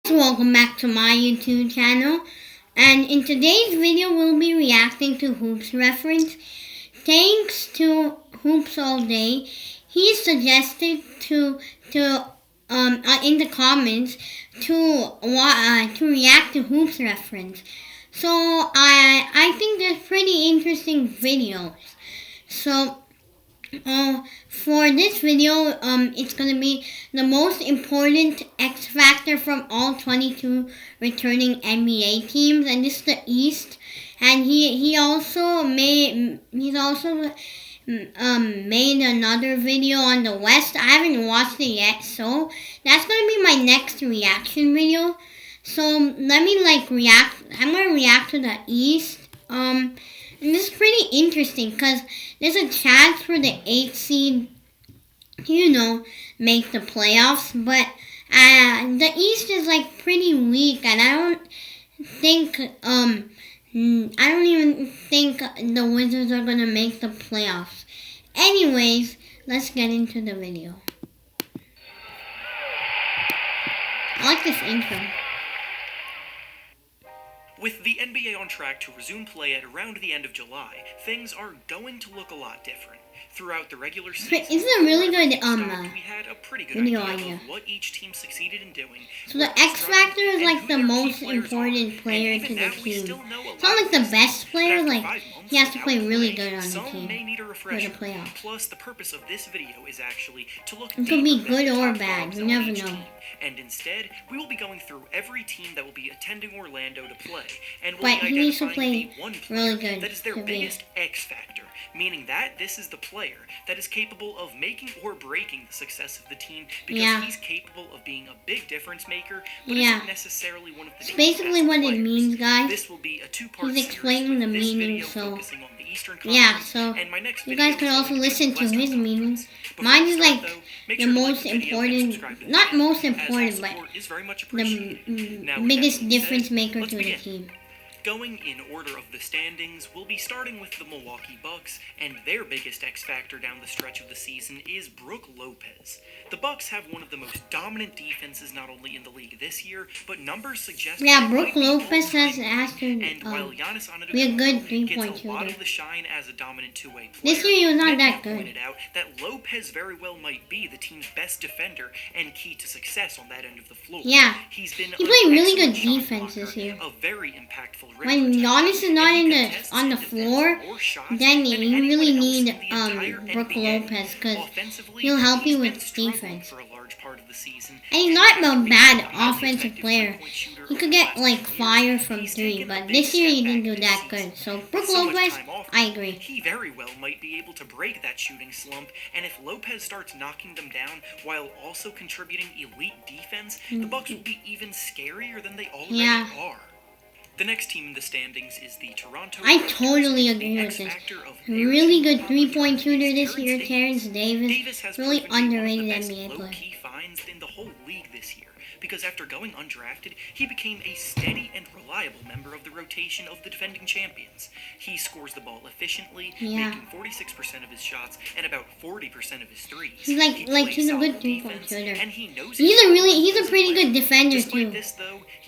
Welcome back to my YouTube channel, and in today's video we'll be reacting to Hoops reference. Thanks to Hoops All Day, he suggested in the comments to react to Hoops reference. So I think they're pretty interesting videos. So for this video, it's gonna be the most important X factor from all 22 returning NBA teams, and this is the East. And he's also made another video on the West. I haven't watched it yet, so that's gonna be my next reaction video. So let me react. I'm gonna react to the East. And this is pretty interesting because there's a chance for the 8th seed, make the playoffs. But the East is pretty weak, and I don't even think the Wizards are gonna make the playoffs. Anyways, let's get into the video. I like this intro. With the NBA on track to resume play at around the end of July, things are going to look a lot different. Throughout the regular season, Isn't it really good? We had a pretty good idea of what each team succeeded in doing. So the X Factor is the most important player to the team. It's not the best player. He has to play really good on the team for the playoffs. Plus, the purpose of this video is actually to look. It could be good or bad. You never know. And instead, we will be going through every team that will be attending Orlando to play, and we'll but be he needs to identifying play the one really player good that is their biggest X factor, meaning that this is the player that is capable of making or breaking the success of the team, because he's capable of being a big difference maker, but isn't necessarily one of the It's basically what it means, guys. This will be a two-part He's explaining the meaning, so so you guys can also listen to his meanings. Mine is the most important, not most important, but the biggest difference maker to the team. Going in order of the standings, we'll be starting with the Milwaukee Bucks, and their biggest X factor down the stretch of the season is Brook Lopez. The Bucks have one of the most dominant defenses not only in the league this year, but numbers suggest Brook Lopez has to be a good three-point shooter. A lot of the shine as a dominant two-way player. This year he was not that good. Pointed out that Lopez very well might be the team's best defender and key to success on that end of the floor. Yeah, he played really good defense this year. A very impactful when Giannis is not on the floor, then you really need Brook Lopez, because he'll help you with defense. And he's not a bad offensive player. He could get fire from 3, but this year he didn't do that good. So Brook Lopez, I agree. He very well might be able to break that shooting slump, and if Lopez starts knocking them down while also contributing elite defense, the Bucks will be even scarier than they already are. The next team in the standings is the Toronto. I totally agree with this. Really good three-point shooter this year, Terrence Davis. Really underrated NBA player. Low-key finds in the whole league this year, because after going undrafted, he became a steady and reliable member of the rotation of the defending champions. He scores the ball efficiently, making 46% of his shots and about 40% of his threes. He's he's a good three-point shooter. And he's a pretty good defender too.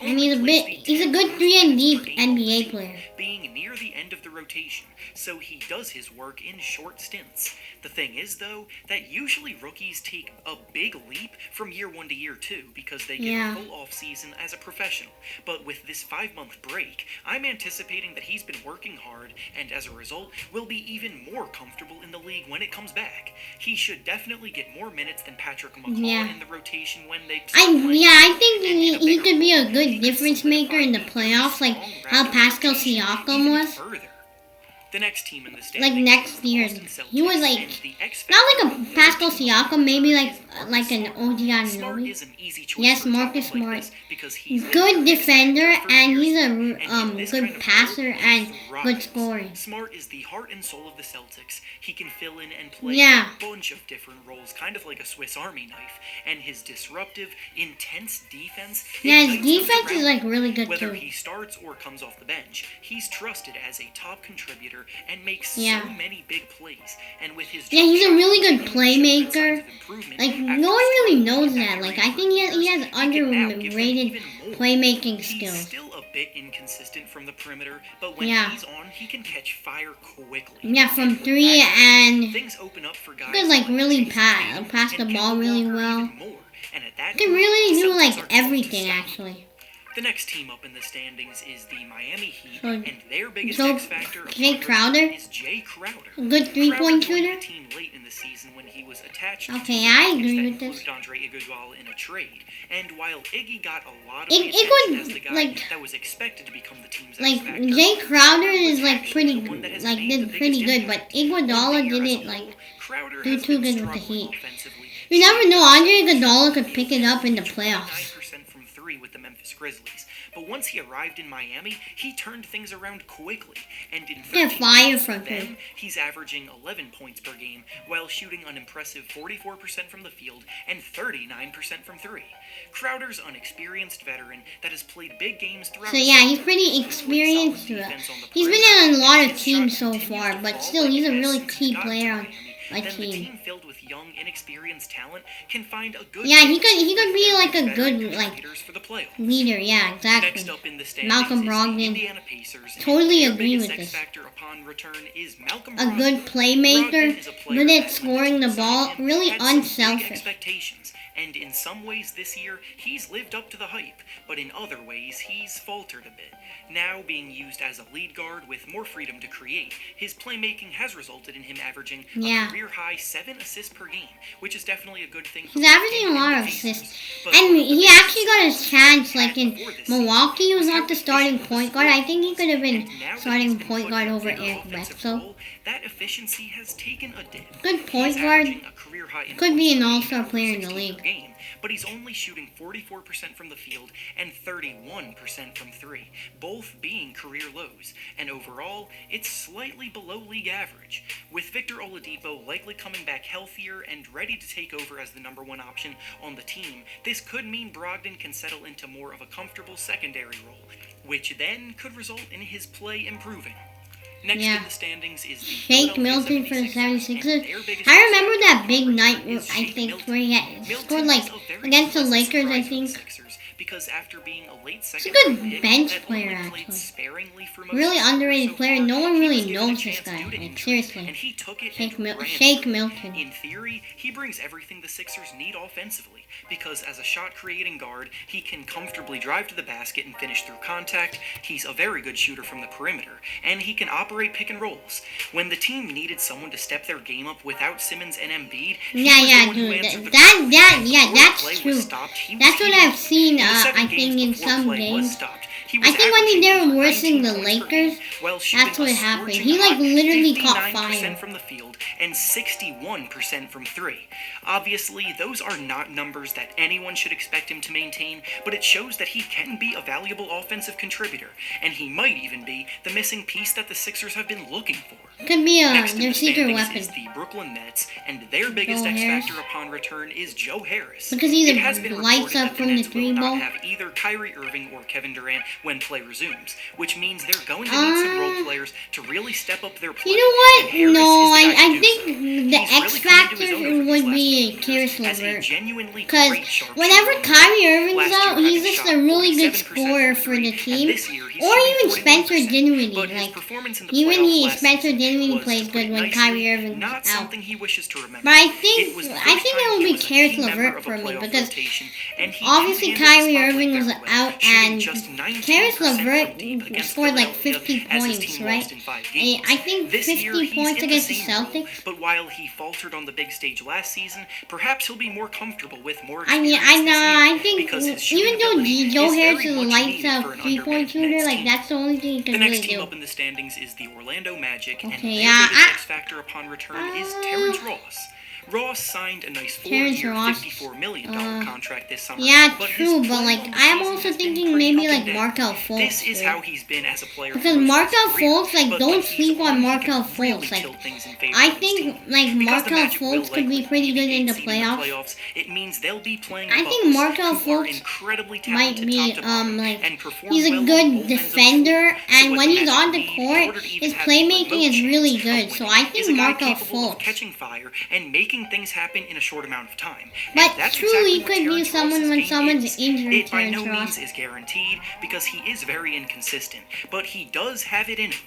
And he's a good 3-and-D NBA player. Being near the end of the rotation, so he does his work in short stints. The thing is, though, that usually rookies take a big leap from year 1 to year 2 because they get a full off season as a professional. But with this 5-month break, I'm anticipating that he's been working hard, and as a result, will be even more comfortable in the league when it comes back. He should definitely get more minutes than Patrick McCaw in the rotation when they. I think he could be a good difference maker in the playoffs, like how Pascal Siakam was. The next team in the standings, next year, he was not like a Pascal Siakam, maybe like an OG Anunoby. Yes, Marcus Smart. Good defender, and he's a good passer and good scorer. Smart is the heart and soul of the Celtics. He can fill in and play a bunch of different roles, kind of like a Swiss Army knife. And his disruptive, intense defense. His defense is really good too. Whether he starts or comes off the bench, he's trusted as a top contributor perimeter and makes so many big plays. And with his he's a really good playmaker. Like, no one really knows that. Like, I think he has underrated playmaking skills. He's still a bit inconsistent from the perimeter, but when he's on, he can catch fire quickly. Yeah, from 3 and things open up for guys he could like really pass the ball really well. And at that he could really do like everything actually. The next team up in the standings is the Miami Heat, and their biggest X factor Jay Crowder is Jay Crowder. A good 3-point shooter. The team late in the season when he was attached okay, I agree with this. Andre Iguodala in a trade, and while Iggy got a lot of attention as the guy that was expected to become the team's like X factor, Jay Crowder is like did pretty good, but Iguodala didn't like do too good with the Heat. You never know, Andre Iguodala could pick it up in the playoffs. From 3 with the Memphis Grizzlies. But once he arrived in Miami, he turned things around quickly. And in 13 from them, he's averaging 11 points per game while shooting an impressive 44% from the field and 39% from 3. Crowder's an experienced veteran that has played big games throughout. So yeah, he's pretty experienced. He's been in a lot of teams so far, but still, he's a really key player on my team. The team filled with young, inexperienced talent can find a good. Yeah, he could be like a good for the playoffs. leader. Yeah, exactly. Next up in the Malcolm Brogdon. Indiana Pacers. Totally agree with this. Upon return is Malcolm a good playmaker, good at scoring the ball, really unselfish. Expectations. And in some ways this year, he's lived up to the hype, but in other ways, he's faltered a bit. Now being used as a lead guard with more freedom to create, his playmaking has resulted in him averaging a career-high 7 assists per game, which is definitely a good thing. He's averaging a lot of assists. And he actually got his chance, like in Milwaukee, he was not the starting point guard. I think he could have been starting point guard over Eric Bledsoe. That efficiency has taken a dip. Good point guard. Could be an all-star player in the league. Game, but he's only shooting 44% from the field and 31% from 3, both being career lows, and overall, it's slightly below league average. With Victor Oladipo likely coming back healthier and ready to take over as the number 1 option on the team, this could mean Brogdon can settle into more of a comfortable secondary role, which then could result in his play improving. Next in the standings is the Shake Milton for the 76ers. I remember that big night, I think, where he had scored like against the Lakers, I think. Because after being a late second, he's a good bench player, actually. Really underrated player. No one really knows this guy. Like, seriously. And he took it Shake Milton. In theory, he brings everything the Sixers need offensively. Because as a shot-creating guard, he can comfortably drive to the basket and finish through contact. He's a very good shooter from the perimeter, and he can operate pick and rolls. When the team needed someone to step their game up without Simmons and Embiid, dude, that's true. That's what I've seen. I think in some games. I think when they were versing the Lakers, that's what happened. He like literally caught fire. From the field and 61% from 3. Obviously, those are not numbers that anyone should expect him to maintain, but it shows that he can be a valuable offensive contributor, and he might even be the missing piece that the Sixers have been looking for. Could be their secret weapon. Is the Brooklyn Nets, and their biggest X factor upon return is Joe Harris. Because he's lights up from the 3 ball. Have either Kyrie Irving or Kevin Durant when play resumes, which means they're going to need some role players to really step up their play. You know what? No, I think the X factor would be Caris LeVert. Because whenever Kyrie Irving's out, he's just a really good scorer for the team. Or even Spencer Dinwiddie. Like, even Spencer Dinwiddie plays good when Kyrie Irving's out. But I think it will be Caris LeVert for me, because obviously Kyrie Irving was out, and Caris LeVert scored like 50 points, right? I think 50 points against the Celtics. But while he faltered on the big stage last season, perhaps he'll be more comfortable with more experience. I think even though Joe Harris is a lights out 3-point shooter, like that's the only thing he can really do. The next team up in the standings is the Orlando Magic, and their biggest X factor upon return is Terrence Ross. Ross signed a nice Terrence 4-year, Ross, $54 million contract this summer. Yeah, but true, his but play like on the I'm season also has been thinking pretty maybe up like and down. Markelle Fultz. This is dude. how he's been as a player Because for most of Markelle his career, Fultz, like but don't when he's sleep on on, he Markelle can really Fultz. Like tilt things in favor I of his think team. like Because the Markelle Magic will Fultz could be likely pretty good in the seed in playoffs. it means they'll be playing I the think Bucks, Markelle who are Fultz incredibly might talented be top to bottom like and perform he's a well on good both ends of the defender, floor. So and what when the he's Magic on the need in court, order to even his have a playmaking remote is really chance of good. So winning I think is a guy Markelle capable of Fultz. catching fire and making things happen in a short amount of time. But And that's truly, exactly what could be Terrence someone Ross's when game someone's is. injured. It by Terrence no Ross. means is guaranteed because he is very inconsistent, but he does have it in him.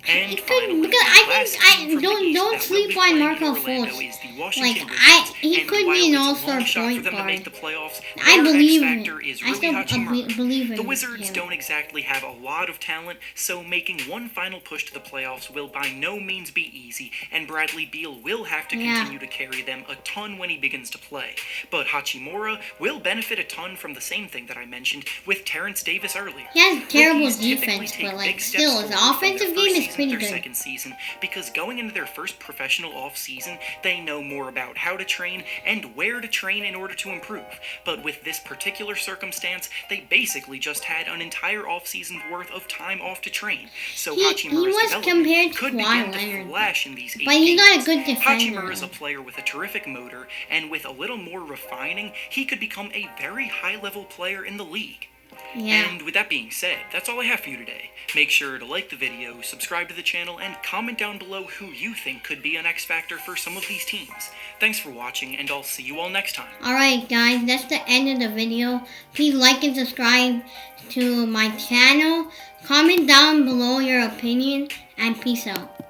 And It could, finally, because the last team from the don't East that will sleep be on playing in Markelle Orlando Fultz. is the Washington Like Wizards. he And could while be an it's a all-star long shot for point them to make guard. the playoffs, I their believe X in factor it. is I Rui still Hachimura. believe in The Wizards him. don't exactly have a lot of talent, so making one final push to the playoffs will by no means be easy, and Bradley Beal will have to continue to carry them a ton when he begins to play. But Hachimura will benefit a ton from the same thing that I mentioned with Terrence Davis earlier. He has terrible Rookies typically defense, take but like big steps still, his forward from their offensive first game is season to pretty their good. second season because going into their first professional off-season, they know more about how to train and where to train in order to improve. But with this particular circumstance, they basically just had an entire off-season's worth of time off to train. So He Hachimura's was development compared to could Kawhi begin to Leonard, flash in these 8 but he's not a games. good defender. Hachimura is a player with a terrific motor, and with a little more refining, he could become a very high-level player in the league. Yeah. And with that being said, that's all I have for you today. Make sure to like the video, subscribe to the channel, and comment down below who you think could be an X Factor for some of these teams. Thanks for watching, and I'll see you all next time. Alright guys, that's the end of the video. Please like and subscribe to my channel. Comment down below your opinion, and peace out.